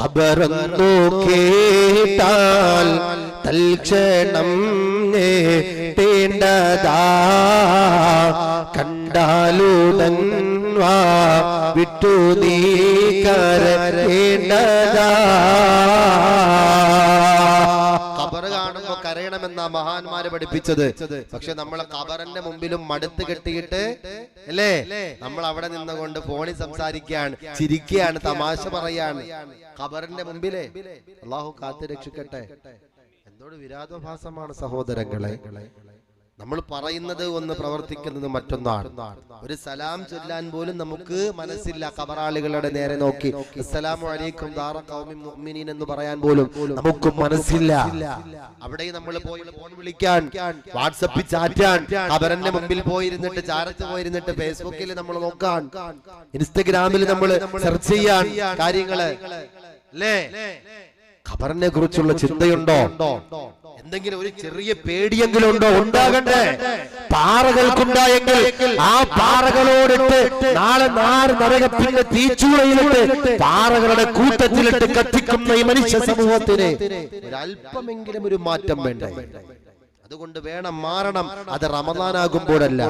ഖബറെന്നു കേട്ടാൽ തൽക്ഷണം തേണ്ടതാ കണ്ടാലുടൻ വാ വിട്ടു നീ കരയേണ്ടതാ. ഖബറ് കാണുമ്പോ കരയണമെന്നാ മഹാന്മാര് പഠിപ്പിച്ചത്. പക്ഷെ നമ്മളെ ഖബറിന്റെ മുമ്പിലും മടുത്ത് കെട്ടിയിട്ട് അല്ലേ നമ്മൾ അവിടെ നിന്നുകൊണ്ട് ഫോണിൽ സംസാരിക്കുകയാണ്, ചിരിക്കുകയാണ്, തമാശ പറയാണ് ഖബറിന്റെ മുമ്പിലെ. അള്ളാഹു കാത്തു രക്ഷിക്കട്ടെ. എന്നോട് വിരോധാഭാസമാണ് സഹോദരങ്ങളെ. നമ്മൾ പറയുന്നത് ഒന്ന്, പ്രവർത്തിക്കുന്നത് മറ്റൊന്നാണ്. ഒരു സലാം ചൊല്ലാൻ പോലും നമുക്ക് മനസ്സില്ല. ഖബറാളികളുടെ നേരെ നോക്കി അസ്സലാമു അലൈക്കും ദാറ ഖൗമിൻ മുഅ്മിനീൻ എന്ന് പറയാൻ പോലും നമുക്ക് മനസ്സില്ല. അവിടെ നമ്മൾ പോയി ഫോൺ വിളിക്കാൻ, വാട്സാപ്പിൽ ചാറ്റാൻ, ഖബറിന്റെ മുമ്പിൽ പോയിരുന്നിട്ട്, ചാരത്ത് പോയിരുന്നിട്ട്, ഫേസ്ബുക്കിൽ നമ്മൾ നോക്കാൻ, ഇൻസ്റ്റഗ്രാമിൽ നമ്മൾ സെർച്ച് ചെയ്യാൻ കാര്യങ്ങള് അല്ലേ. ഖബറിനെ കുറിച്ചുള്ള ചിന്തയുണ്ടോ? എന്തെങ്കിലും ഒരു ചെറിയ പേടിയെങ്കിലും ഉണ്ടോ? ഉണ്ടാകണ്ടേ? പാറകൾക്കുണ്ടായെങ്കിൽ ആ പാറകളോടിട്ട് നാളെ നരകത്തിന്റെ തീച്ചൂളയിലിട്ട് പാറകളുടെ കൂട്ടത്തിലിട്ട് കത്തിക്കുന്ന ഈ മനുഷ്യ സമൂഹത്തിന് ഒരല്പമെങ്കിലും ഒരു മാറ്റം വേണ്ടേ? അതുകൊണ്ട് വേണം മാറണം. അത് റമദാനാകുമ്പോഴല്ല.